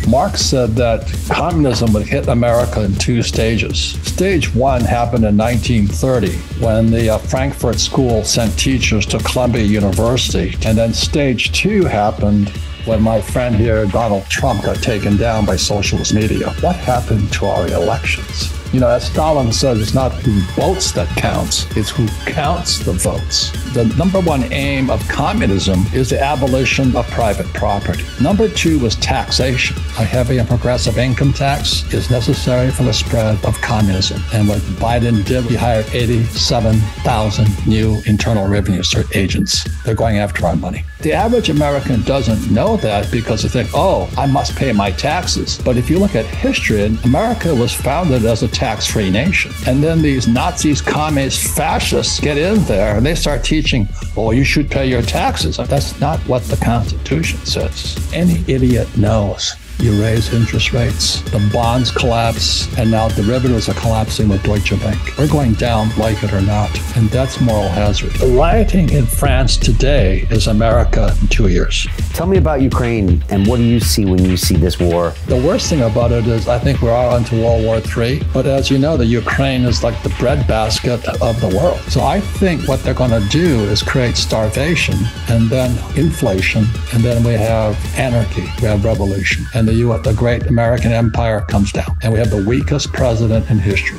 Marx said that communism would hit America in two stages. Stage one happened in 1930 when the Frankfurt School sent teachers to Columbia University. And then stage two happened when my friend here, Donald Trump, got taken down by socialist media. What happened to our elections? You know, as Stalin says, it's not who votes that counts, it's who counts the votes. The number one aim of communism is the abolition of private property. Number two was taxation. A heavy and progressive income tax is necessary for the spread of communism. And what Biden did, he hired 87,000 new internal revenue agents. They're going after our money. The average American doesn't know that because they think, oh, I must pay my taxes. But if you look at history, America was founded as a tax-free nation. And then these Nazis, communists, fascists get in there and they start teaching, oh, you should pay your taxes. That's not what the Constitution says. Any idiot knows. You raise interest rates, the bonds collapse, and now derivatives are collapsing with Deutsche Bank. We're going down, like it or not, and that's moral hazard. The rioting in France today is America in 2 years. Tell me about Ukraine, and what do you see when you see this war? The worst thing about it is I think we're all into World War III, but as you know, the Ukraine is like the breadbasket of the world. So I think what they're going to do is create starvation, and then inflation, and then we have anarchy, we have revolution. And the great American empire comes down. And we have the weakest president in history.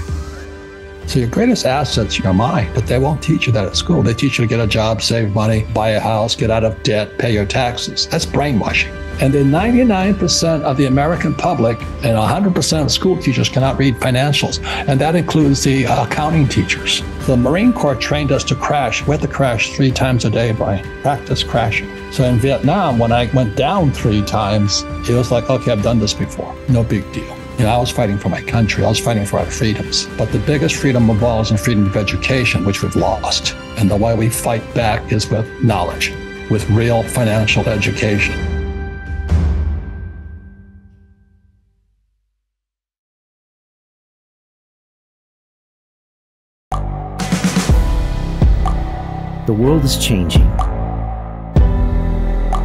So your greatest asset's your mind, but they won't teach you that at school. They teach you to get a job, save money, buy a house, get out of debt, pay your taxes. That's brainwashing. And then 99% of the American public and 100% of school teachers cannot read financials. And that includes the accounting teachers. The Marine Corps trained us to crash. We had to crash 3 times a day, Brian. Practice crashing. So in Vietnam, when I went down 3 times, it was like, okay, I've done this before. No big deal. You know, I was fighting for my country. I was fighting for our freedoms. But the biggest freedom of all is in freedom of education, which we've lost. And the way we fight back is with knowledge, with real financial education. The world is changing.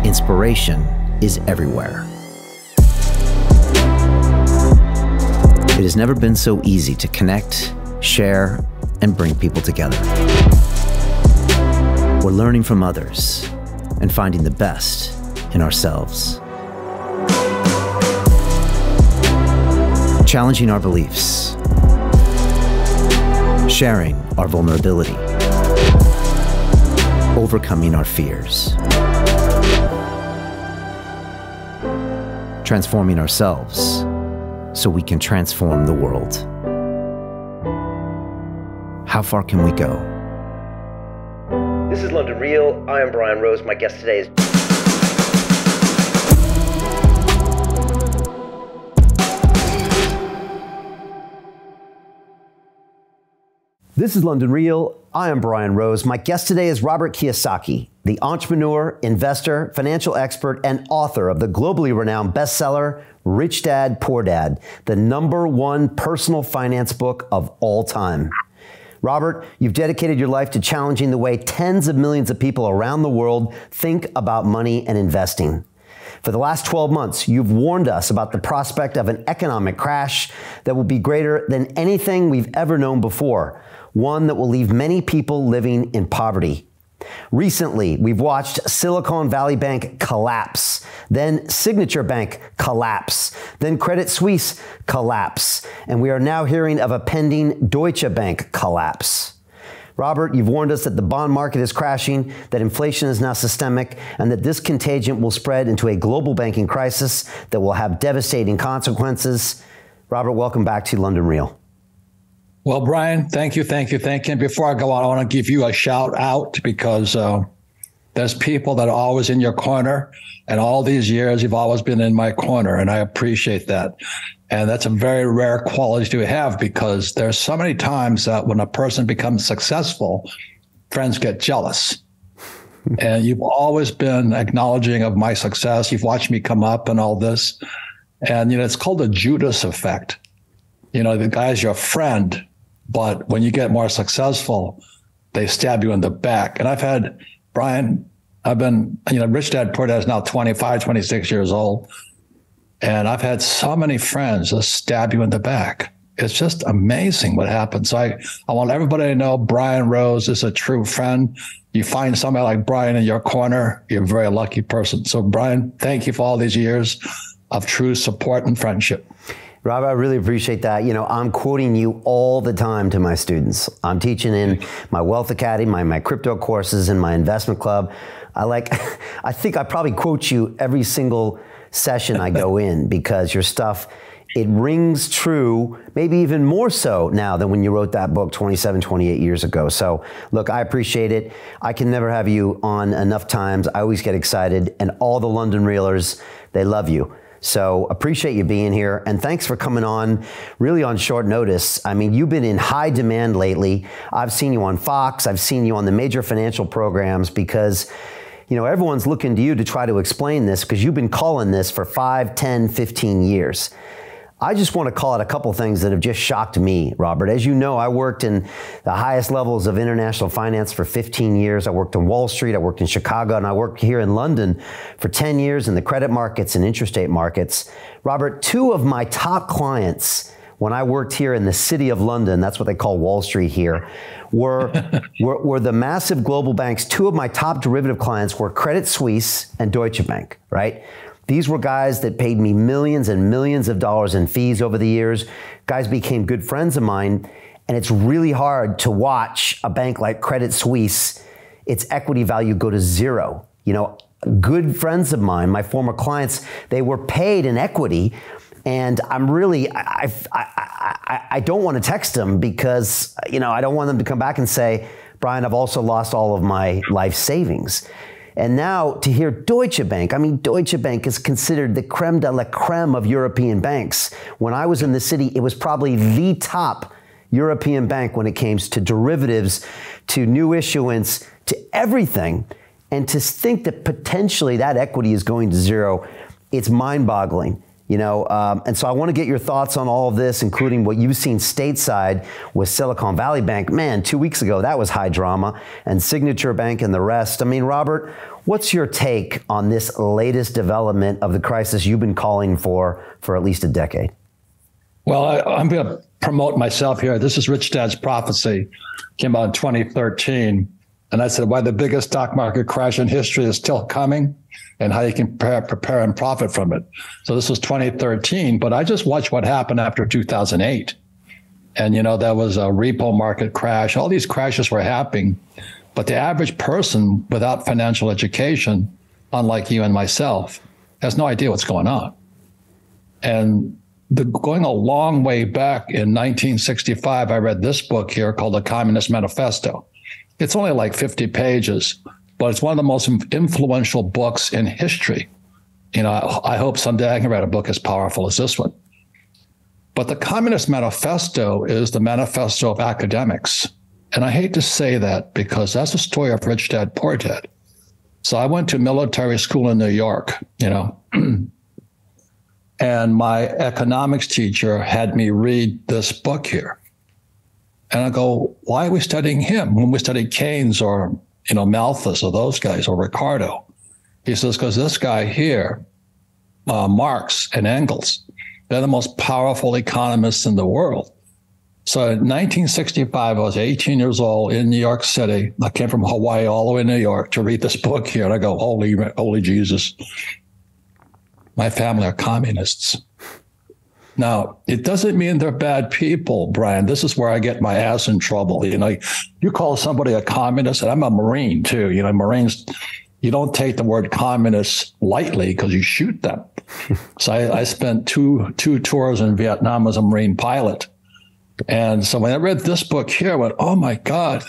Inspiration is everywhere. It has never been so easy to connect, share, and bring people together. We're learning from others and finding the best in ourselves. Challenging our beliefs. Sharing our vulnerability. Overcoming our fears. Transforming ourselves so we can transform the world. How far can we go? This is London Real. I am Brian Rose. My guest today is... This is London Real. I am Brian Rose. My guest today is Robert Kiyosaki, the entrepreneur, investor, financial expert, and author of the globally renowned bestseller, Rich Dad, Poor Dad, the #1 personal finance book of all time. Robert, you've dedicated your life to challenging the way tens of millions of people around the world think about money and investing. For the last 12 months, you've warned us about the prospect of an economic crash that will be greater than anything we've ever known before, one that will leave many people living in poverty. Recently, we've watched Silicon Valley Bank collapse, then Signature Bank collapse, then Credit Suisse collapse, and we are now hearing of a pending Deutsche Bank collapse. Robert, you've warned us that the bond market is crashing, that inflation is now systemic, and that this contagion will spread into a global banking crisis that will have devastating consequences. Robert, welcome back to London Real. Well, Brian, thank you. And before I go on, I want to give you a shout out because there's people that are always in your corner. And all these years, you've always been in my corner. And I appreciate that. And that's a very rare quality to have because there's so many times that when a person becomes successful, friends get jealous. And you've always been acknowledging of my success. You've watched me come up and all this. And, you know, it's called the Judas Effect. You know, the guy's your friend, but when you get more successful, they stab you in the back. And I've had, Brian, I've been, you know, Rich Dad, Poor Dad is now 25, 26 years old. And I've had so many friends just stab you in the back. It's just amazing what happens. I want everybody to know Brian Rose is a true friend. You find somebody like Brian in your corner, you're a very lucky person. So Brian, thank you for all these years of true support and friendship. Rob, I really appreciate that. You know, I'm quoting you all the time to my students. I'm teaching in my Wealth Academy, my crypto courses, and my investment club. I think I probably quote you every single session I go in, because your stuff, it rings true, maybe even more so now than when you wrote that book 27, 28 years ago. So look, I appreciate it. I can never have you on enough times. I always get excited, and all the London Reelers, they love you. So appreciate you being here, and thanks for coming on really on short notice. I mean, you've been in high demand lately. I've seen you on Fox. I've seen you on the major financial programs, because you know, everyone's looking to you to try to explain this, because you've been calling this for 5, 10, 15 years. I just want to call out a couple things that have just shocked me, Robert. As you know, I worked in the highest levels of international finance for 15 years. I worked on Wall Street, I worked in Chicago, and I worked here in London for 10 years in the credit markets and interest rate markets. Robert, 2 of my top clients when I worked here in the city of London, that's what they call Wall Street here, were the massive global banks. 2 of my top derivative clients were Credit Suisse and Deutsche Bank, right? These were guys that paid me millions and millions of dollars in fees over the years. Guys became good friends of mine, and it's really hard to watch a bank like Credit Suisse, its equity value go to zero. You know, good friends of mine, my former clients, they were paid in equity. And I'm really, I don't want to text them, because, you know, I don't want them to come back and say, Brian, I've also lost all of my life savings. And now to hear Deutsche Bank, I mean, Deutsche Bank is considered the creme de la creme of European banks. When I was in the city, it was probably the top European bank when it came to derivatives, to new issuance, to everything. And to think that potentially that equity is going to zero, it's mind-boggling. You know, and so I want to get your thoughts on all of this, including what you've seen stateside with Silicon Valley Bank. Man, 2 weeks ago, that was high drama, and Signature Bank and the rest. I mean, Robert, what's your take on this latest development of the crisis you've been calling for at least a decade? Well, I'm going to promote myself here. This is Rich Dad's Prophecy. Came out in 2013. And I said, why the biggest stock market crash in history is still coming, and how you can prepare and profit from it. So this was 2013, but I just watched what happened after 2008. And, you know, that was a repo market crash. All these crashes were happening, but the average person without financial education, unlike you and myself, has no idea what's going on. And going a long way back in 1965, I read this book here called The Communist Manifesto. It's only like 50 pages, but it's one of the most influential books in history. You know, I hope someday I can write a book as powerful as this one. But the Communist Manifesto is the manifesto of academics. And I hate to say that, because that's the story of Rich Dad, Poor Dad. So I went to military school in New York, you know, and my economics teacher had me read this book here. And I go, why are we studying him when we study Keynes or, you know, Malthus or those guys or Ricardo? He says, because this guy here, Marx and Engels, they're the most powerful economists in the world. So in 1965, I was 18 years old in New York City. I came from Hawaii all the way to New York to read this book here. And I go, holy Jesus. My family are communists. Now, it doesn't mean they're bad people, Brian. This is where I get my ass in trouble. You know, you call somebody a communist, and I'm a Marine too. You know, Marines, you don't take the word communist lightly because you shoot them. So I spent two tours in Vietnam as a Marine pilot. And so when I read this book here, I went, oh my God,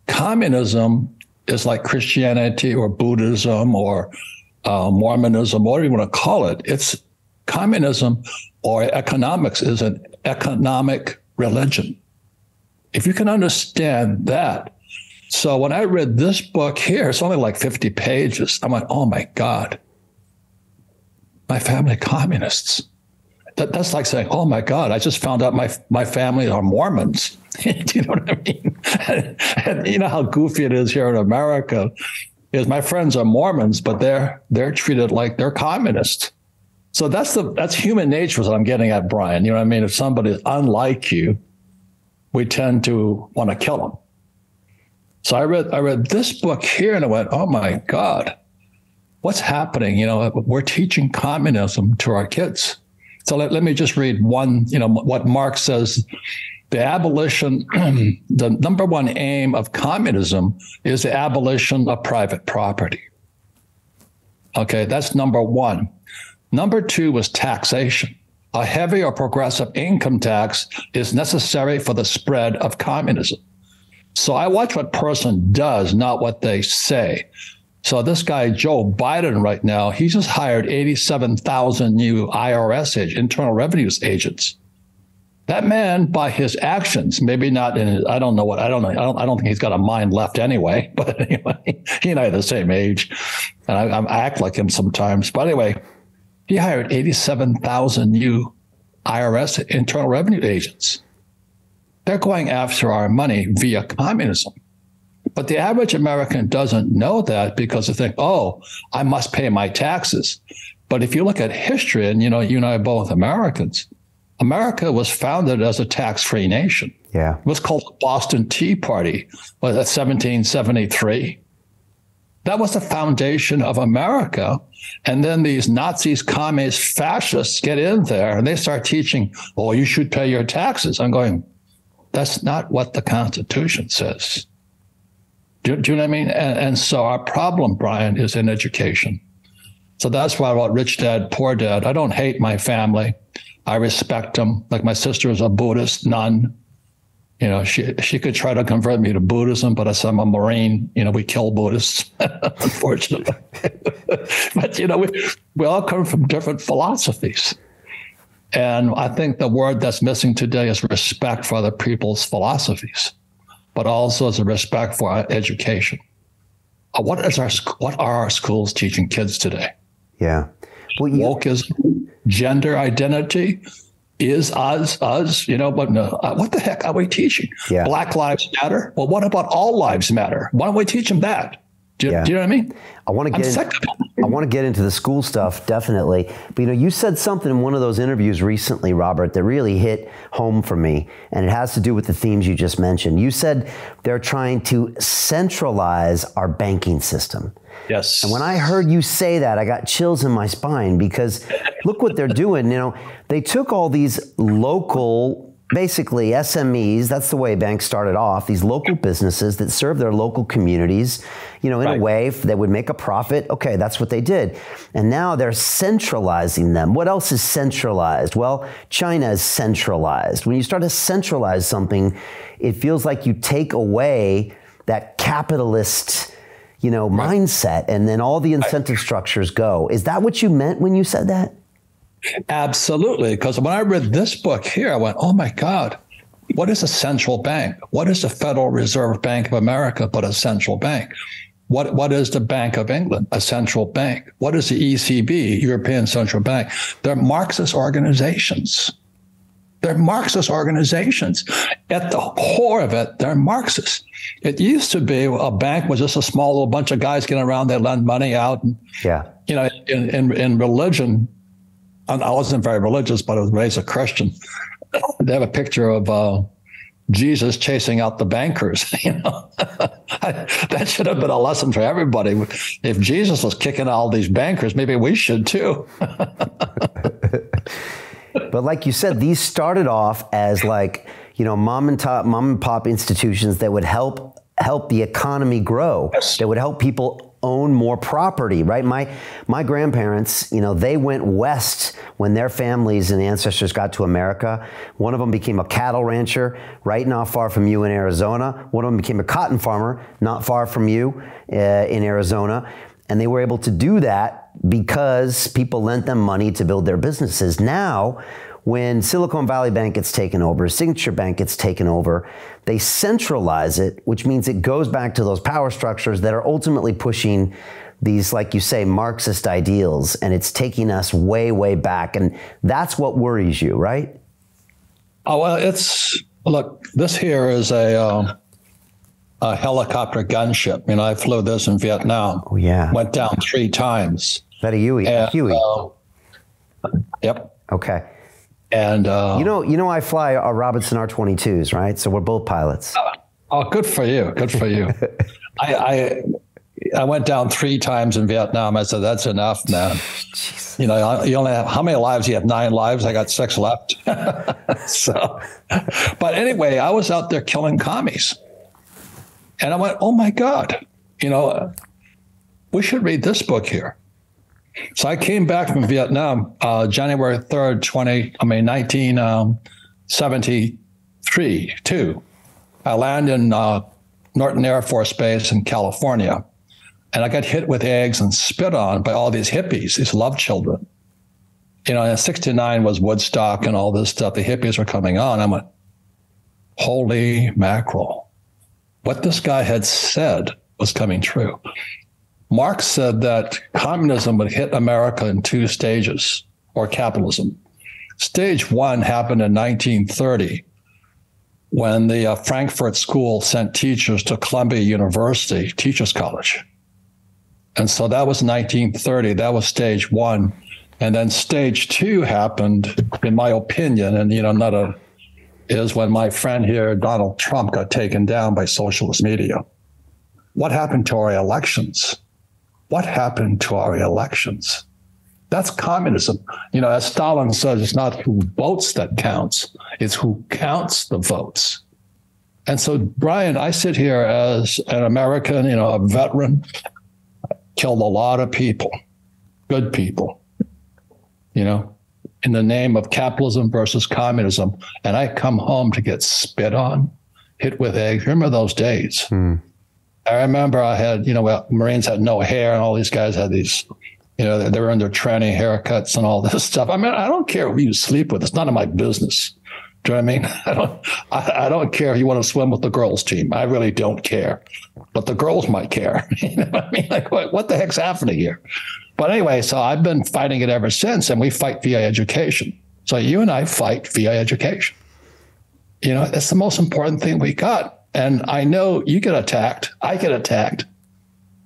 communism is like Christianity or Buddhism or Mormonism, whatever you want to call it. It's communism or economics is an economic religion. If you can understand that. So when I read this book here, it's only like 50 pages. I'm like, oh my God, my family communists. That's like saying, oh my God, I just found out my family are Mormons. Do you know what I mean? And you know how goofy it is here in America is my friends are Mormons, but they're treated like they're communists. So that's human nature is what I'm getting at, Brian. You know what I mean? If somebody's unlike you, we tend to want to kill them. So I read this book here and I went, oh my God, what's happening? You know, we're teaching communism to our kids. So let me just read one, you know, what Marx says. The abolition, the number one aim of communism is the abolition of private property. Okay, that's number one. Number two was taxation. A heavy or progressive income tax is necessary for the spread of communism. So I watch what person does, not what they say. So this guy, Joe Biden, right now, he just hired 87,000 new IRS Internal Revenues agents. That man, by his actions, maybe not in his, I don't think he's got a mind left anyway, but anyway, he and I are the same age, and I act like him sometimes. But anyway, he hired 87,000 new IRS Internal Revenue agents. They're going after our money via communism. But the average American doesn't know that because they think, oh, I must pay my taxes. But if you look at history, and you know, you and I are both Americans, America was founded as a tax-free nation. Yeah. It was called the Boston Tea Party, was that 1773? That was the foundation of America. And then these Nazis, communists, fascists get in there and they start teaching, oh, you should pay your taxes. I'm going, that's not what the Constitution says. Do you know what I mean? And so our problem, Brian, is in education. So that's why I wrote Rich Dad, Poor Dad. I don't hate my family. I respect them. Like my sister is a Buddhist nun. You know, she could try to convert me to Buddhism, but as I'm a Marine, you know, we kill Buddhists, unfortunately. But, you know, we all come from different philosophies. And I think the word that's missing today is respect for other people's philosophies, but also as a respect for our education. What are our schools teaching kids today? Yeah. Well, wokeism, gender identity, is us, you know, but no, what the heck are we teaching? Yeah. Black Lives Matter? Well, what about all lives matter? Why don't we teach them that? Do you know what I mean? I want to get into the school stuff, definitely. But, you know, you said something in one of those interviews recently, Robert, that really hit home for me. And it has to do with the themes you just mentioned. You said they're trying to centralize our banking system. Yes. And when I heard you say that, I got chills in my spine because look what they're doing. You know, they took all these local, basically SMEs, that's the way banks started off, these local businesses that serve their local communities, you know, in a way that would make a profit. Okay, that's what they did. And now they're centralizing them. What else is centralized? Well, China is centralized. When you start to centralize something, it feels like you take away that capitalist, you know, mindset, and then all the incentive structures go. Is that what you meant when you said that? Absolutely. Because when I read this book here, I went, oh my God, what is a central bank? What is the Federal Reserve Bank of America but a central bank? What is the Bank of England? A central bank. What is the ECB, European Central Bank? They're Marxist organizations. They're Marxist organizations. At the core of it, they're Marxist. It used to be a bank was just a small little bunch of guys getting around, they lend money out. And, you know, in religion, I wasn't very religious, but I was raised a Christian. They have a picture of Jesus chasing out the bankers. You know, that should have been a lesson for everybody. If Jesus was kicking all these bankers, maybe we should too. But like you said, these started off as like, you know, mom and pop institutions that would help the economy grow. Yes. That would help people own more property, right? My grandparents, you know, they went west when their families and ancestors got to America. One of them became a cattle rancher right not far from you in Arizona. One of them became a cotton farmer not far from you in Arizona. And they were able to do that because people lent them money to build their businesses. Now, when Silicon Valley Bank gets taken over, Signature Bank gets taken over, they centralize it, which means it goes back to those power structures that are ultimately pushing these, like you say, Marxist ideals, and it's taking us way, way back. And that's what worries you, right? Oh, well, look, this here is a helicopter gunship. You know, I flew this in Vietnam. Oh, yeah. Went down 3 times. That a Huey. Yep. Okay. And you know, I fly a Robinson R-22s, right? So we're both pilots. Oh, good for you. Good for you. I went down 3 times in Vietnam. I said, that's enough, man. Jeez. You know, you only have, how many lives? You have 9 lives. I got 6 left. So, but anyway, I was out there killing commies. And I went, oh my God, you know, we should read this book here. So I came back from Vietnam, January 3rd, 1973, too. I landed in Norton Air Force Base in California. And I got hit with eggs and spit on by all these hippies, these love children. You know, and 69 was Woodstock and all this stuff. The hippies were coming on. I went, holy mackerel. What this guy had said was coming true. Marx said that communism would hit America in 2 stages, or capitalism. Stage 1 happened in 1930 when the Frankfurt School sent teachers to Columbia University, Teachers College. And so that was 1930. That was stage 1. And then stage 2 happened, in my opinion, and, you know, is when my friend here, Donald Trump, got taken down by socialist media. What happened to our elections? What happened to our elections? That's communism. You know, as Stalin says, it's not who votes that counts, it's who counts the votes. And so, Brian, I sit here as an American, you know, a veteran, killed a lot of people, good people, you know, in the name of capitalism versus communism. And I come home to get spit on, hit with eggs. Remember those days? I remember I had, you know, Marines had no hair and all these guys had these, you know, they were in their tranny haircuts and all this stuff. I mean, I don't care who you sleep with. It's none of my business. Do you know what I mean? I don't care if you want to swim with the girls team. I really don't care. But the girls might care. You know what I mean? Like, what the heck's happening here? But anyway, so I've been fighting it ever since, and we fight via education. So you and I fight via education. You know, that's the most important thing we got. And I know you get attacked, I get attacked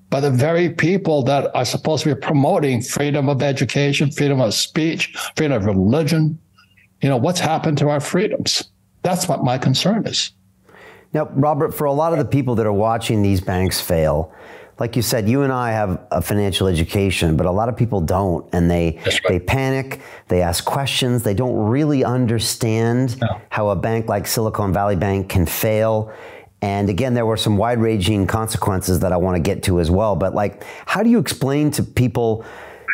by the very people that are supposed to be promoting freedom of education, freedom of speech, freedom of religion. You know, what's happened to our freedoms? That's what my concern is. Now, Robert, for a lot of the people that are watching these banks fail, like you said, you and I have a financial education, but a lot of people don't. And they panic, they ask questions, they don't really understand how a bank like Silicon Valley Bank can fail. And again, there were some wide-ranging consequences that I want to get to as well. But like, how do you explain to people,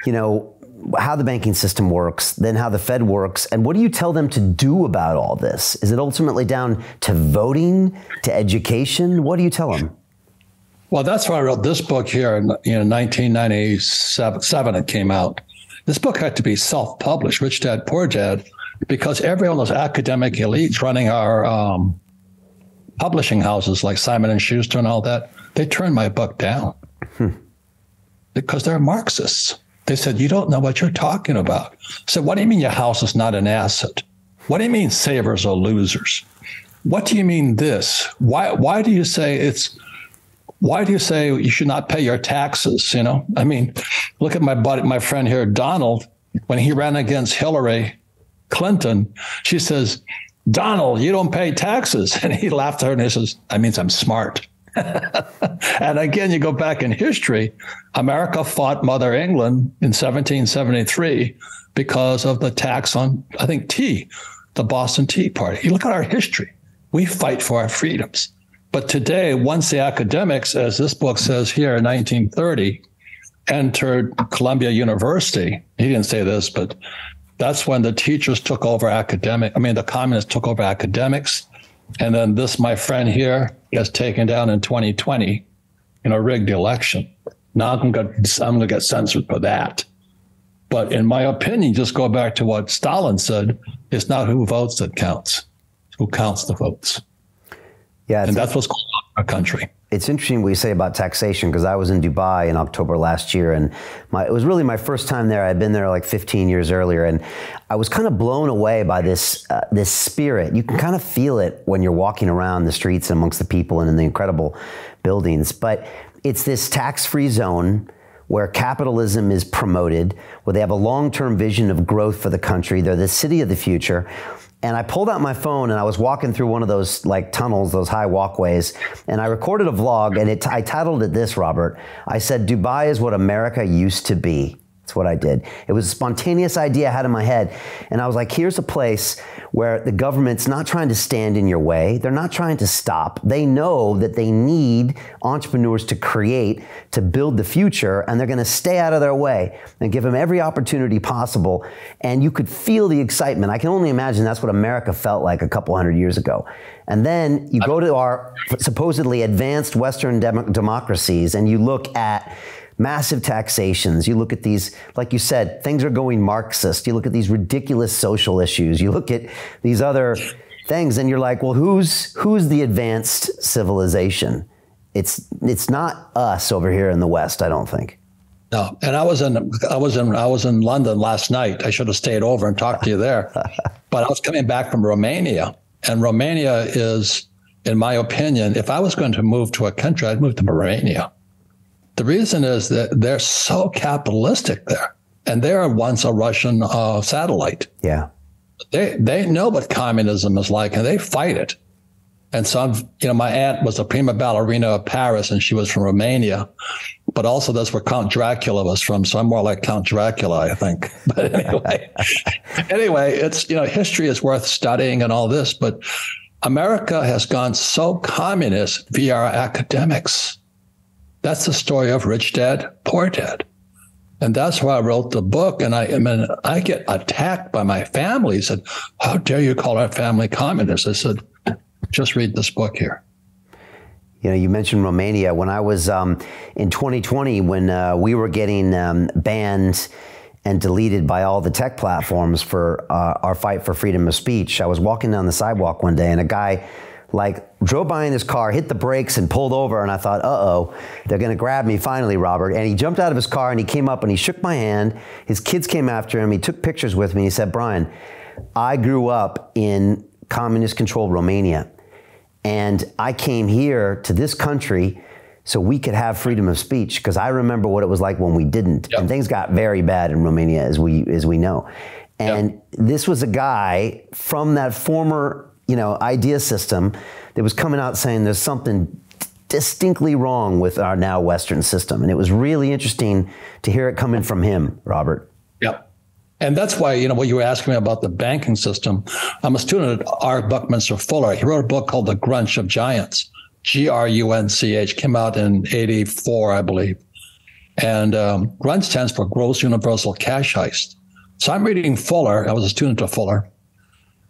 you know, how the banking system works, then how the Fed works, and what do you tell them to do about all this? Is it ultimately down to voting, to education? What do you tell them? Well, that's why I wrote this book here in 1997. It came out. This book had to be self-published, Rich Dad, Poor Dad, because every one of those academic elites running our publishing houses like Simon & Schuster and all that, they turned my book down because they're Marxists. They said, you don't know what you're talking about. I said, what do you mean your house is not an asset? What do you mean savers are losers? What do you mean this? Why do you say you should not pay your taxes? You know, I mean, look at my friend here, Donald, when he ran against Hillary Clinton, she says, Donald, you don't pay taxes. And he laughed at her and he says, that means I'm smart. And again, you go back in history, America fought Mother England in 1773 because of the tax on, I think, tea, the Boston Tea Party. You look at our history. We fight for our freedoms. But today, once the academics, as this book says here in 1930, entered Columbia University, he didn't say this, but that's when the teachers took over the communists took over academics. And then this, my friend here, gets taken down in 2020 in a rigged election. Now I'm going to get censored for that. But in my opinion, just go back to what Stalin said, it's not who votes that counts, it's who counts the votes. Yeah, and that's what's going on in our country. It's interesting what you say about taxation, because I was in Dubai in October last year, and it was really my first time there. I'd been there like 15 years earlier, and I was kind of blown away by this spirit. You can kind of feel it when you're walking around the streets and amongst the people and in the incredible buildings. But it's this tax-free zone where capitalism is promoted, where they have a long-term vision of growth for the country. They're the city of the future. And I pulled out my phone and I was walking through one of those like tunnels, those high walkways, and I recorded a vlog, and I titled it this, Robert. I said, Dubai is what America used to be. That's what I did. It was a spontaneous idea I had in my head. And I was like, here's a place where the government's not trying to stand in your way. They're not trying to stop. They know that they need entrepreneurs to create, to build the future, and they're going to stay out of their way and give them every opportunity possible. And you could feel the excitement. I can only imagine that's what America felt like a couple hundred years ago. And then you go to our supposedly advanced Western democracies and you look at massive taxations. You look at these, like you said, things are going Marxist. You look at these ridiculous social issues. You look at these other things and you're like, well, who's the advanced civilization? It's not us over here in the West, I don't think. No, and I was in London last night. I should have stayed over and talked to you there. But I was coming back from Romania, and Romania is, in my opinion, if I was going to move to a country, I'd move to Romania. The reason is that they're so capitalistic there, and they were once a Russian satellite. Yeah, they know what communism is like, and they fight it. And so, my aunt was a prima ballerina of Paris, and she was from Romania, but also that's where Count Dracula was from. So I'm more like Count Dracula, I think. But anyway, it's history is worth studying and all this, but America has gone so communist via our academics. That's the story of Rich Dad, Poor Dad. And that's why I wrote the book. And I get attacked by my family. He said, how dare you call our family communist? I said, just read this book here. You mentioned Romania. When I was in 2020, when we were getting banned and deleted by all the tech platforms for our fight for freedom of speech, I was walking down the sidewalk one day and a guy drove by in his car, hit the brakes and pulled over. And I thought, uh-oh, they're going to grab me finally, Robert. And he jumped out of his car and he came up and he shook my hand. His kids came after him. He took pictures with me. He said, Brian, I grew up in communist-controlled Romania. And I came here to this country so we could have freedom of speech, because I remember what it was like when we didn't. Yep. And things got very bad in Romania, as we know. And this was a guy from that former idea system that was coming out saying there's something distinctly wrong with our now Western system. And it was really interesting to hear it coming from him, Robert. Yep. And that's why, what you were asking me about the banking system. I'm a student at R. Buckminster Fuller. He wrote a book called The Grunch of Giants, Grunch, came out in 84, I believe. And grunch stands for Gross Universal Cash Heist. So I'm reading Fuller. I was a student of Fuller.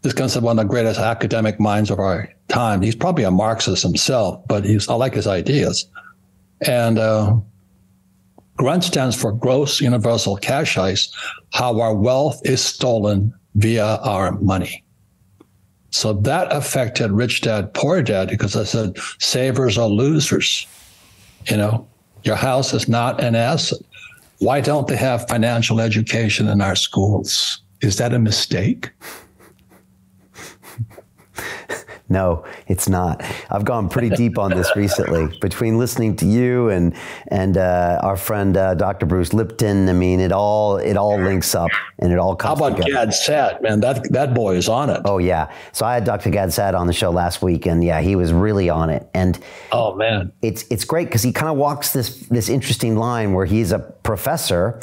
This guy's one of the greatest academic minds of our time. He's probably a Marxist himself, but I like his ideas. And GRUNCH stands for Gross Universal Cash Heist, how our wealth is stolen via our money. So that affected Rich Dad, Poor Dad, because I said, savers are losers. Your house is not an asset. Why don't they have financial education in our schools? Is that a mistake? No, it's not. I've gone pretty deep on this recently between listening to you and our friend Dr. Bruce Lipton. I mean, it all links up and it all comes together. How about Gad Saad, man? That boy is on it. Oh yeah. So I had Dr. Gad Saad on the show last week, and yeah, he was really on it. And oh man, it's great because he kind of walks this interesting line where he's a professor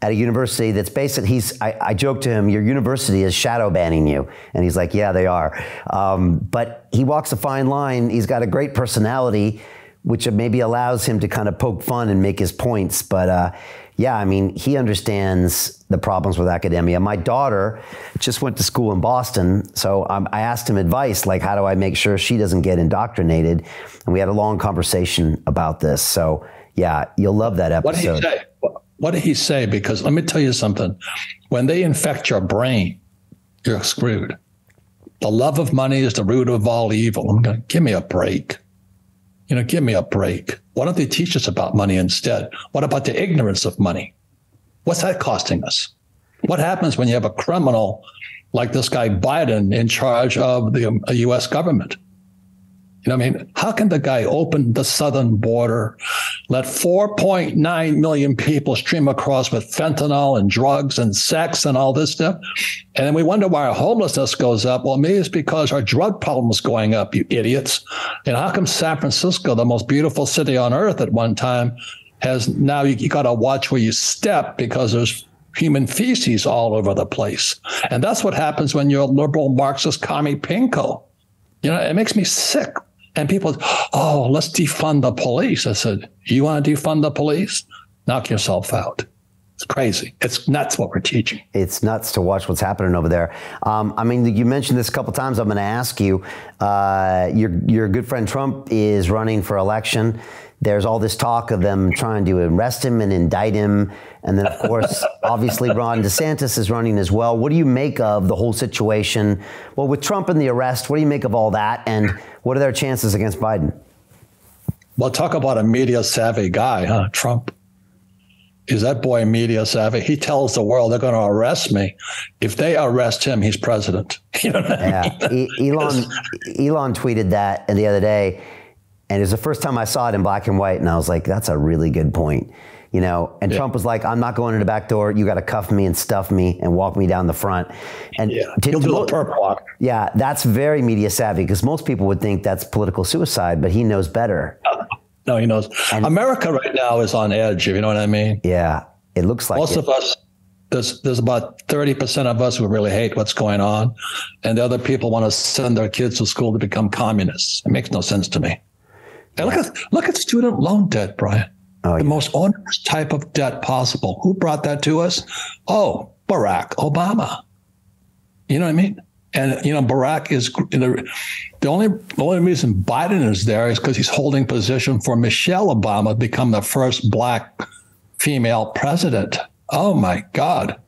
at a university that's basically, I joke to him, your university is shadow banning you. And he's like, yeah, they are. But he walks a fine line. He's got a great personality, which maybe allows him to kind of poke fun and make his points. But yeah, I mean, he understands the problems with academia. My daughter just went to school in Boston. So I asked him advice, like, how do I make sure she doesn't get indoctrinated? And we had a long conversation about this. So yeah, you'll love that episode. What did he say? What did he say? Because let me tell you something. When they infect your brain, you're screwed. The love of money is the root of all evil. I'm going, give me a break. Give me a break. Why don't they teach us about money instead? What about the ignorance of money? What's that costing us? What happens when you have a criminal like this guy Biden in charge of the U.S. government? You know what I mean? How can the guy open the southern border, let 4.9 million people stream across with fentanyl and drugs and sex and all this stuff? And then we wonder why our homelessness goes up. Well, maybe it's because our drug problem is going up, you idiots. And how come San Francisco, the most beautiful city on earth at one time, has now you got to watch where you step because there's human feces all over the place. And that's what happens when you're a liberal Marxist commie pinko. You know, it makes me sick. And people, oh, let's defund the police. I said, you want to defund the police? Knock yourself out. It's crazy. It's nuts what we're teaching. It's nuts to watch what's happening over there. I mean, you mentioned this a couple of times. I'm going to ask you, your good friend Trump is running for election. There's all this talk of them trying to arrest him and indict him. And then, of course, obviously, Ron DeSantis is running as well. What do you make of the whole situation? Well, with Trump and the arrest, what do you make of all that? And what are their chances against Biden? Well, talk about a media savvy guy, huh? Trump. Is that boy media savvy? He tells the world they're going to arrest me. If they arrest him, he's president. You know what I mean? Elon tweeted that the other day. And it was the first time I saw it in black and white. And I was like, that's a really good point. You know, and Trump was like, I'm not going in the back door. You got to cuff me and stuff me and walk me down the front. And he'll do a perp walk. Yeah, that's very media savvy because most people would think that's political suicide, but he knows better. No, he knows. And America right now is on edge, if you know what I mean. Yeah, it looks like most of us. There's about 30% of us who really hate what's going on. And the other people want to send their kids to school to become communists. It makes no sense to me. And look at student loan debt, Brian. The most onerous type of debt possible. Who brought that to us? Oh, Barack Obama. You know what I mean? And, you know, Barack is the only reason Biden is there is because he's holding position for Michelle Obama to become the first black female president. Oh, my God.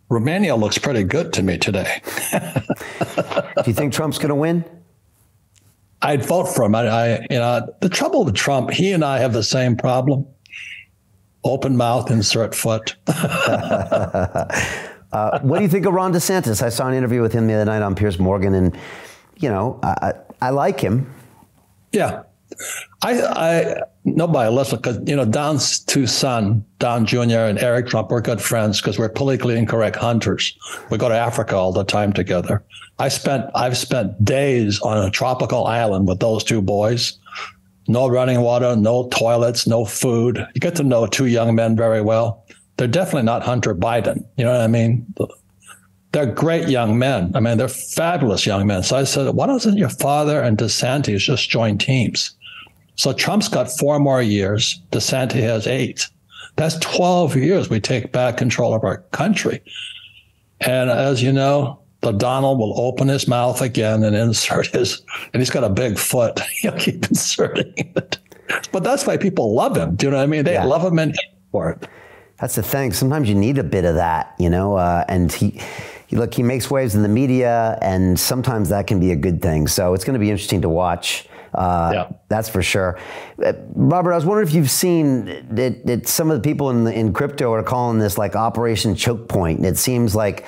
Romania looks pretty good to me today. Do you think Trump's going to win? I'd vote for him. The trouble with Trump, he and I have the same problem. Open mouth, insert foot. What do you think of Ron DeSantis? I saw an interview with him the other night on Piers Morgan, and, you know, I like him. Yeah. I nobody listen because, you know, Don's two sons, Don Jr. and Eric Trump, we're good friends because we're politically incorrect hunters. We go to Africa all the time together. I've spent days on a tropical island with those two boys. No running water, no toilets, no food. You get to know two young men very well. They're definitely not Hunter Biden. You know what I mean? They're great young men. I mean, they're fabulous young men. So I said, why doesn't your father and DeSantis just join teams? So Trump's got 4 more years. DeSantis has 8. That's 12 years we take back control of our country. And as you know, the Donald will open his mouth again and insert his, and he's got a big foot. He'll keep inserting it. But that's why people love him. Do you know what I mean? They love him and hate for it. That's the thing. Sometimes you need a bit of that, you know, and he makes waves in the media, and sometimes that can be a good thing. So it's going to be interesting to watch. That's for sure. Robert, I was wondering if you've seen that some of the people in crypto are calling this like Operation Choke Point. And it seems like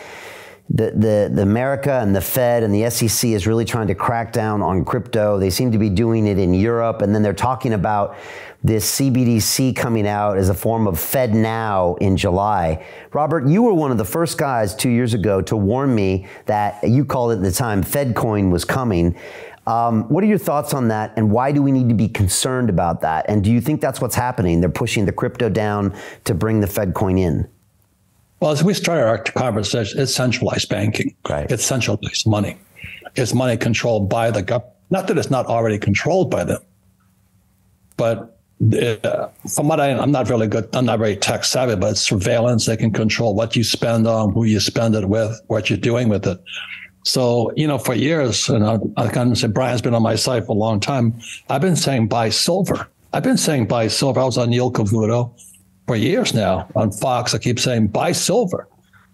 the America and the Fed and the SEC is really trying to crack down on crypto. They seem to be doing it in Europe. And then they're talking about this CBDC coming out as a form of Fed Now in July. Robert, you were one of the first guys 2 years ago to warn me that, you called it at the time, Fed coin was coming. What are your thoughts on that, and why do we need to be concerned about that? And do you think that's what's happening? They're pushing the crypto down to bring the Fed coin in. Well, as we started our conversation, it's centralized banking. Right. It's centralized money. It's money controlled by the government. Not that it's not already controlled by them, but from what I'm not really good, I'm not very tech savvy, but it's surveillance. They can control what you spend on, who you spend it with, what you're doing with it. So, you know, for years, and I can say Brian's been on my site for a long time, I've been saying buy silver. I was on Neil Cavuto for years now on Fox. I keep saying buy silver.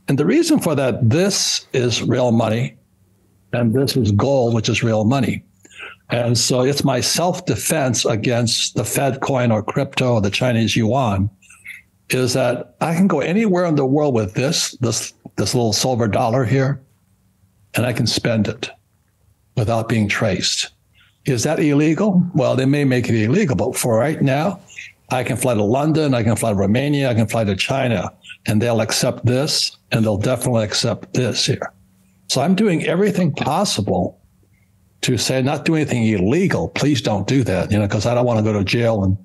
And the reason for that, this is real money, and this is gold, which is real money. And so it's my self-defense against the Fed coin or crypto or the Chinese yuan, is that I can go anywhere in the world with this little silver dollar here, and I can spend it without being traced. Is that illegal? Well, they may make it illegal, but for right now, I can fly to London, I can fly to Romania, I can fly to China, and they'll accept this, and they'll definitely accept this here. So I'm doing everything possible to say, not do anything illegal. Please don't do that, because I don't want to go to jail and,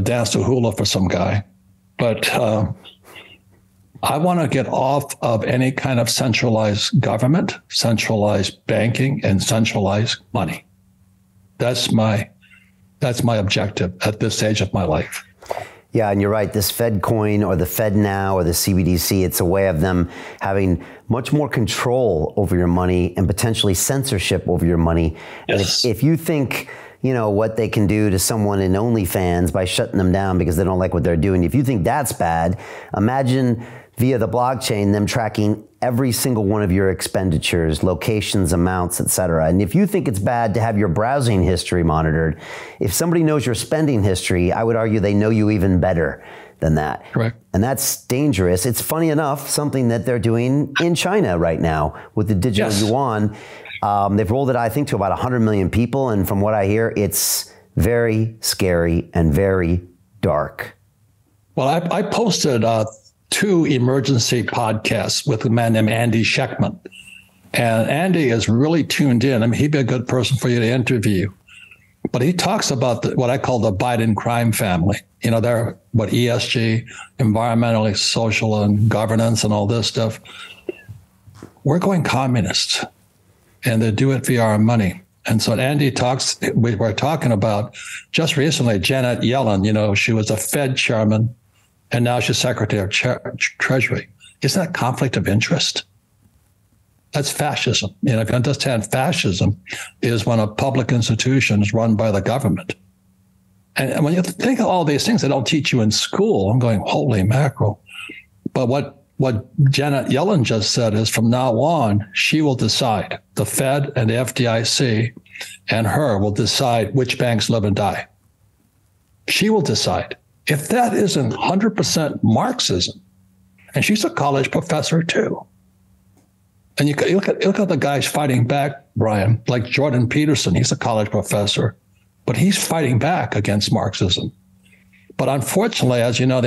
dance to hula for some guy. But I want to get off of any kind of centralized government, centralized banking, and centralized money. That's my objective at this stage of my life. Yeah, and you're right. This Fed coin or the Fed now or the CBDC, it's a way of them having much more control over your money and potentially censorship over your money. Yes. And if you think, what they can do to someone in OnlyFans by shutting them down because they don't like what they're doing, if you think that's bad, imagine via the blockchain them tracking every single one of your expenditures, locations, amounts, etc. And if you think it's bad to have your browsing history monitored, if somebody knows your spending history, I would argue they know you even better than that. Correct. And that's dangerous. It's funny enough, something that they're doing in China right now with the digital yuan. They've rolled it, I think, to about 100 million people. And from what I hear, it's very scary and very dark. Well, I posted 2 emergency podcasts with a man named Andy Schekman. And Andy is really tuned in. I mean, he'd be a good person for you to interview. But he talks about what I call the Biden crime family. They're ESG, environmentally, social, and governance and all this stuff. We're going communist, and they do it via our money. And so Andy talks, we were talking about just recently, Janet Yellen, she was a Fed chairman, and now she's Secretary of Treasury. Isn't that conflict of interest? That's fascism. If you understand, fascism is when a public institution is run by the government. And when you think of all these things they don't teach you in school, I'm going, holy mackerel. But what Janet Yellen just said is from now on, she will decide. The Fed and the FDIC and her will decide which banks live and die. She will decide. If that isn't 100% Marxism, and she's a college professor too, and you look at the guys fighting back, Brian, like Jordan Peterson, he's a college professor, but he's fighting back against Marxism. But unfortunately, as you know,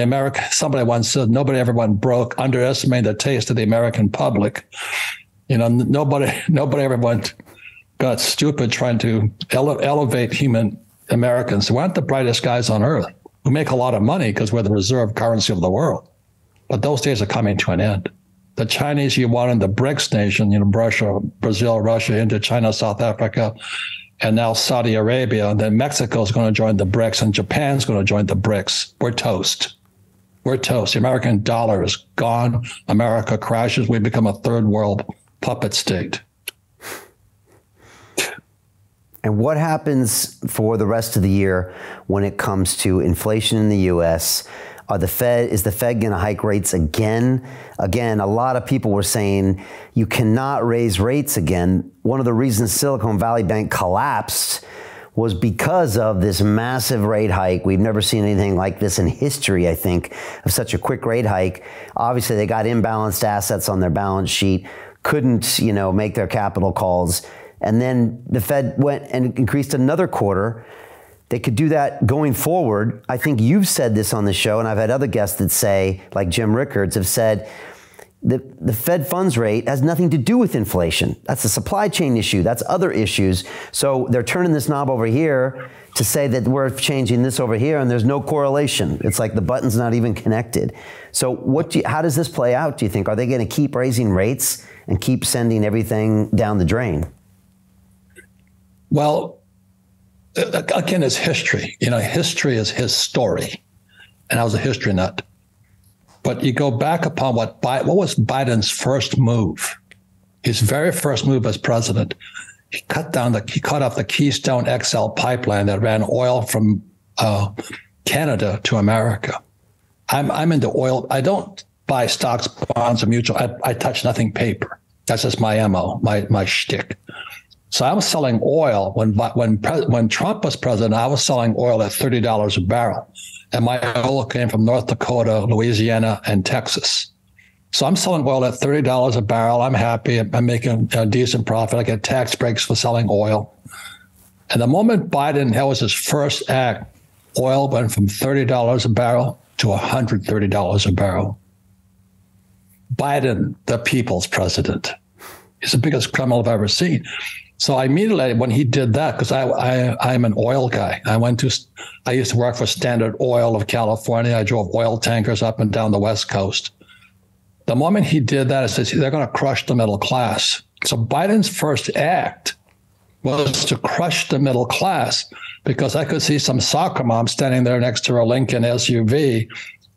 somebody once said, nobody ever went broke, underestimating the taste of the American public. Nobody ever got stupid trying to elevate human Americans. We're not the brightest guys on earth. We make a lot of money because we're the reserve currency of the world. But those days are coming to an end. The Chinese yuan and the BRICS nation, Russia, Brazil, Russia, India, China, South Africa, and now Saudi Arabia, and then Mexico is going to join the BRICS, and Japan's going to join the BRICS. We're toast. We're toast. The American dollar is gone. America crashes. We become a third world puppet state. And what happens for the rest of the year when it comes to inflation in the U.S.? Is the Fed going to hike rates again? Again, a lot of people were saying you cannot raise rates again. One of the reasons Silicon Valley Bank collapsed was because of this massive rate hike. We've never seen anything like this in history, I think, of such a quick rate hike. Obviously, they got imbalanced assets on their balance sheet, couldn't, make their capital calls. And then the Fed went and increased another quarter. They could do that going forward. I think you've said this on the show, and I've had other guests that say, like Jim Rickards, have said the Fed funds rate has nothing to do with inflation. That's a supply chain issue. That's other issues. So they're turning this knob over here to say that we're changing this over here, and there's no correlation. It's like the button's not even connected. So how does this play out, do you think? Are they going to keep raising rates and keep sending everything down the drain? Well, again, it's history. History is his story. And I was a history nut. But you go back upon what was Biden's first move? His very first move as president. He cut off the Keystone XL pipeline that ran oil from Canada to America. I'm into oil. I don't buy stocks, bonds, or mutual. I touch nothing paper. That's just my MO, my shtick. So I was selling oil when Trump was president. I was selling oil at $30 a barrel, and my oil came from North Dakota, Louisiana, and Texas. So I'm selling oil at $30 a barrel. I'm happy. I'm making a decent profit. I get tax breaks for selling oil. And the moment Biden that was his first act, oil went from $30 a barrel to $130 a barrel. Biden, the people's president, is the biggest criminal I've ever seen. So I immediately, when he did that, because I'm an oil guy, I used to work for Standard Oil of California. I drove oil tankers up and down the West Coast. The moment he did that, I said, they're going to crush the middle class. So Biden's first act was to crush the middle class, because I could see some soccer mom standing there next to her Lincoln SUV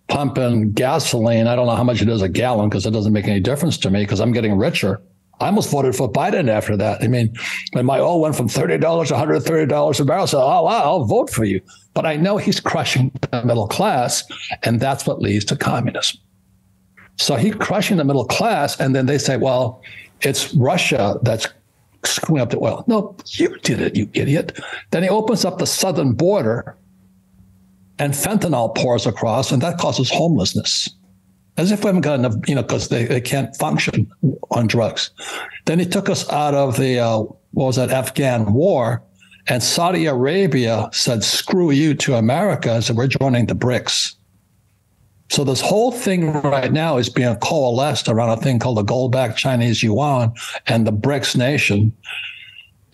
pumping gasoline. I don't know how much it is a gallon, because it doesn't make any difference to me, because I'm getting richer. I almost voted for Biden after that. I mean, when my oil went from $30 to $130 a barrel, I said, oh, wow, I'll vote for you. But I know he's crushing the middle class, and that's what leads to communism. So he's crushing the middle class, and then they say, well, it's Russia that's screwing up the oil. No, you did it, you idiot. Then he opens up the southern border, and fentanyl pours across, and that causes homelessness. As if we haven't got enough, because they can't function on drugs. Then he took us out of the, Afghan war, and Saudi Arabia said, screw you to America, and said, we're joining the BRICS. So this whole thing right now is being coalesced around a thing called the gold-backed Chinese yuan and the BRICS nation.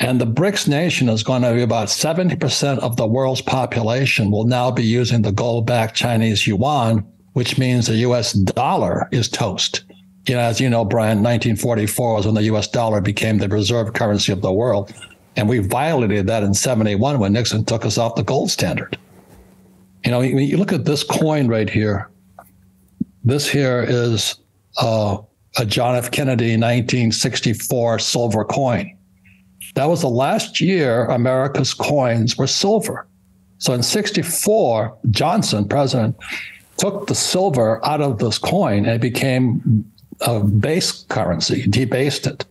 And the BRICS nation is going to be about 70% of the world's population will now be using the gold-backed Chinese yuan, which means the U.S. dollar is toast. As you know, Brian, 1944 was when the U.S. dollar became the reserve currency of the world. And we violated that in 71 when Nixon took us off the gold standard. When you look at this coin right here, this here is a John F. Kennedy 1964 silver coin. That was the last year America's coins were silver. So in 64, Johnson, president, took the silver out of this coin and it became a base currency, debased it.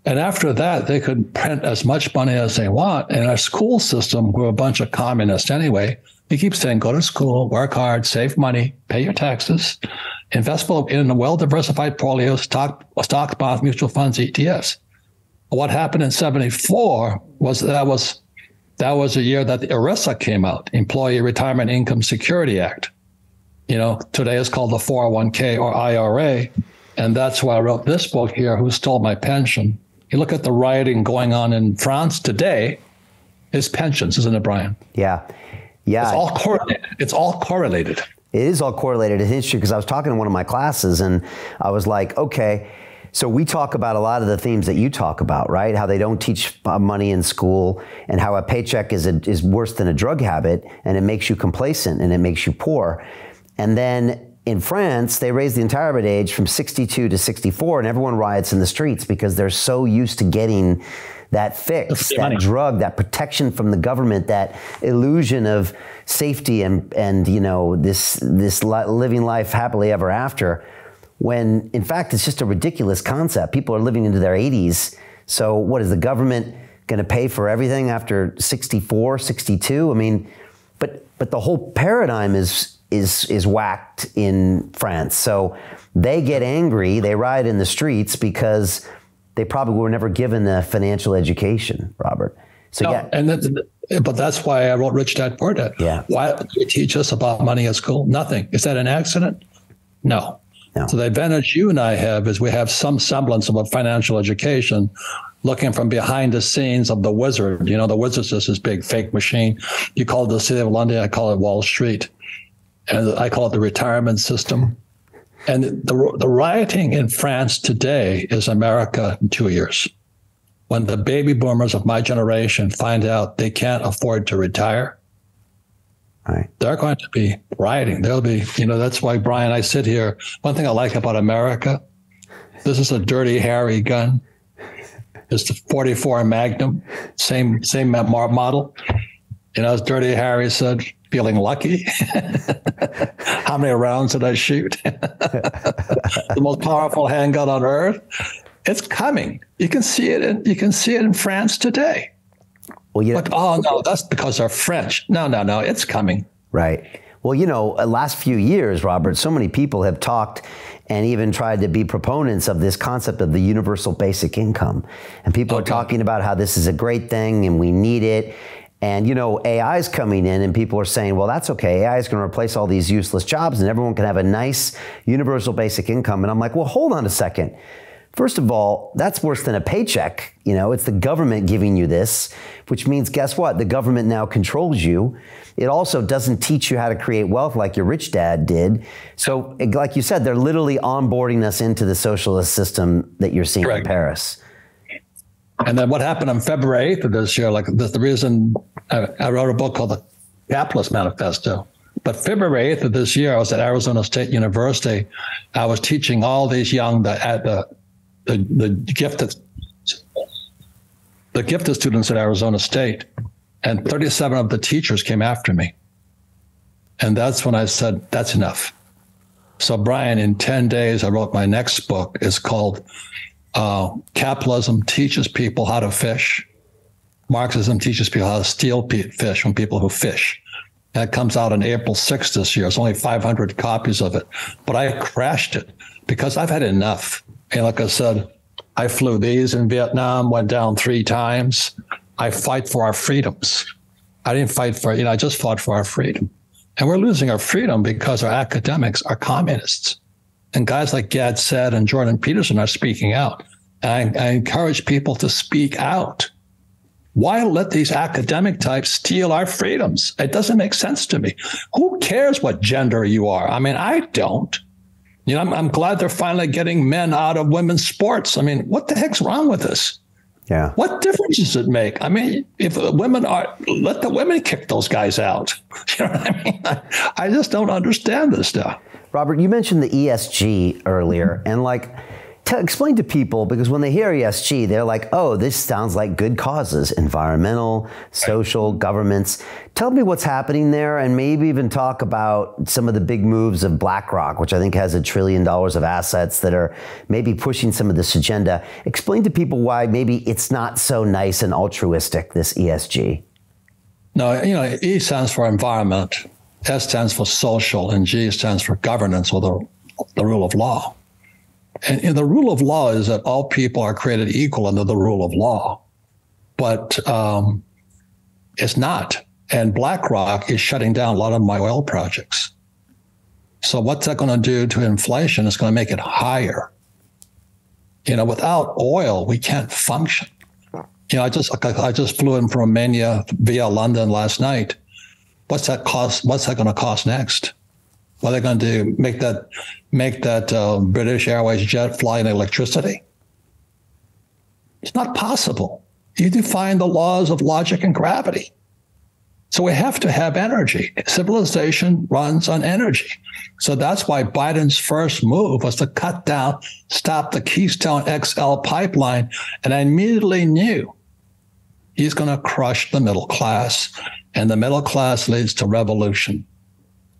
And after that, they could print as much money as they want. And our school system, we're a bunch of communists anyway. We keep saying, go to school, work hard, save money, pay your taxes, invest in a well-diversified portfolio, stock bonds, mutual funds, ETFs. What happened in 74 was that was a year that the ERISA came out, Employee Retirement Income Security Act. Today is called the 401k or IRA. And that's why I wrote this book here, Who Stole My Pension? You look at the rioting going on in France today, it's pensions, isn't it, Brian? Yeah. Yeah. It's all correlated. It is all correlated. It's interesting because I was talking to one of my classes and I was like, okay, so we talk about a lot of the themes that you talk about, right? How they don't teach money in school and how a paycheck is worse than a drug habit and it makes you complacent and it makes you poor. And then in France, they raised the retirement age from 62 to 64 and everyone riots in the streets because they're so used to getting that fix, that drug, that protection from the government, that illusion of safety and this living life happily ever after, when in fact it's just a ridiculous concept. People are living into their 80s. So what is the government going to pay for everything after 64, 62? I mean, but the whole paradigm is whacked in France. So they get angry, they riot in the streets because they probably were never given the financial education, Robert. So but that's why I wrote Rich Dad Poor Dad. Yeah. Why did they teach us about money at school? Nothing. Is that an accident? No. So the advantage you and I have is we have some semblance of a financial education, looking from behind the scenes of the wizard. The wizard's just this big fake machine. You call it the City of London, I call it Wall Street. And I call it the retirement system. And the rioting in France today is America in 2 years. When the baby boomers of my generation find out they can't afford to retire, right, they're going to be rioting. They'll be, that's why, Brian, I sit here. One thing I like about America, this is a Dirty Harry gun. It's the 44 Magnum, same model. As Dirty Harry said, feeling lucky. How many rounds did I shoot? The most powerful handgun on earth. It's coming. You can see it in France today. Well, but, oh no, that's because they're French. No, it's coming. Right. Well, last few years, Robert, so many people have talked and even tried to be proponents of this concept of the universal basic income. And people are talking about how this is a great thing and we need it. And, you know, AI is coming in and people are saying, well, that's okay. AI is going to replace all these useless jobs and everyone can have a nice universal basic income. And I'm like, well, hold on a second. First of all, that's worse than a paycheck. You know, it's the government giving you this, which means, guess what? The government now controls you. It also doesn't teach you how to create wealth like your rich dad did. So, like you said, they're literally onboarding us into the socialist system that you're seeing in Paris. And then what happened on February 8th of this year, like the reason I wrote a book called the Capitalist Manifesto. But February 8th of this year, I was at Arizona State University. I was teaching all these young, the gifted students at Arizona State, and 37 of the teachers came after me. And that's when I said, that's enough. So Brian, in 10 days, I wrote my next book. It's called Capitalism Teaches People How to Fish. Marxism teaches people how to steal fish from people who fish. And it comes out on April 6th this year. It's only 500 copies of it. But I crashed it because I've had enough. And like I said, I flew these in Vietnam, went down 3 times. I fight for our freedoms. I didn't fight for, I just fought for our freedom. And we're losing our freedom because our academics are communists. And guys like Gad Saad and Jordan Peterson are speaking out. And I encourage people to speak out. Why let these academic types steal our freedoms? It doesn't make sense to me. Who cares what gender you are? I mean, I don't. You know, I'm glad they're finally getting men out of women's sports. I mean, what the heck's wrong with this? Yeah. What difference does it make? I mean, if women let the women kick those guys out. You know what I mean? I just don't understand this stuff. Robert, you mentioned the ESG earlier, and like, explain to people, because when they hear ESG, they're like, oh, this sounds like good causes, environmental, social, governments. Tell me what's happening there, and maybe even talk about some of the big moves of BlackRock, which I think has $1 trillion of assets that are maybe pushing some of this agenda. Explain to people why maybe it's not so nice and altruistic, this ESG. No, you know, E stands for environment, S stands for social, and G stands for governance, or the rule of law. And the rule of law is that all people are created equal under the rule of law, but it's not. And BlackRock is shutting down a lot of my oil projects. So what's that going to do to inflation? It's going to make it higher. You know, without oil, we can't function. You know, I just flew in from Romania via London last night. What's that cost? What's that going to cost next? What are they going to do? Make that British Airways jet fly in electricity? It's not possible. You define the laws of logic and gravity. So we have to have energy. Civilization runs on energy. So that's why Biden's first move was to stop the Keystone XL pipeline. And I immediately knew he's going to crush the middle class. And the middle class leads to revolution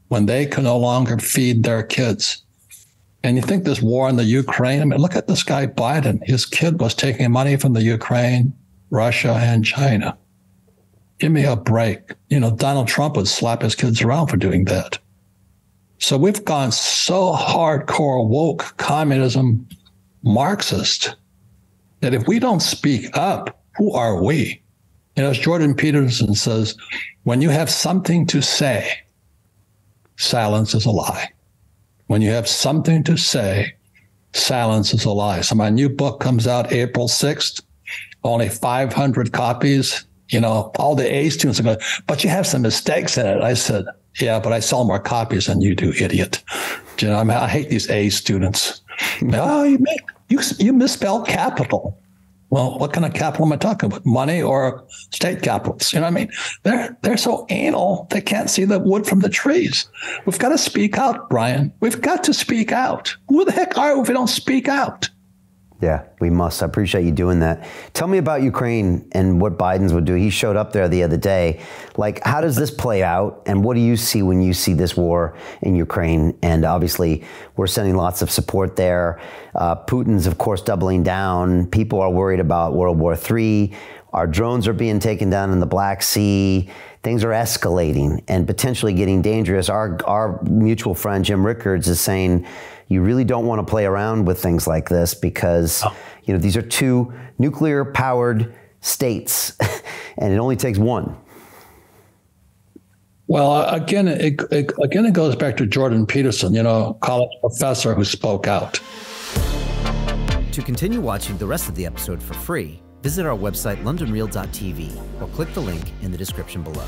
when they can no longer feed their kids. And you think this war in the Ukraine, I mean, look at this guy Biden. His kid was taking money from the Ukraine, Russia, and China. Give me a break. You know, Donald Trump would slap his kids around for doing that. So we've gone so hardcore woke communism Marxist that if we don't speak up, who are we? You know, as Jordan Peterson says, when you have something to say, silence is a lie. When you have something to say, silence is a lie. So my new book comes out April 6th, only 500 copies. You know, all the A students are going, but you have some mistakes in it. I said, yeah, but I sell more copies than you do, idiot. You know, I mean, I hate these A students. Oh, you misspelled capital. Well, what kind of capital am I talking about? Money or state capitals? You know what I mean? They're so anal, they can't see the wood from the trees. We've got to speak out, Brian. We've got to speak out. Who the heck are we if we don't speak out? Yeah, we must. I appreciate you doing that. Tell me about Ukraine and what Biden's would do. He showed up there the other day. Like, how does this play out? And what do you see when you see this war in Ukraine? And obviously, we're sending lots of support there. Putin's, of course, doubling down. People are worried about World War III. Our drones are being taken down in the Black Sea. things are escalating and potentially getting dangerous. Our mutual friend Jim Rickards is saying you really don't want to play around with things like this because these are two nuclear-powered states, and it only takes one. Well, again, it goes back to Jordan Peterson, college professor who spoke out. To continue watching the rest of the episode for free, visit our website londonreal.tv or click the link in the description below.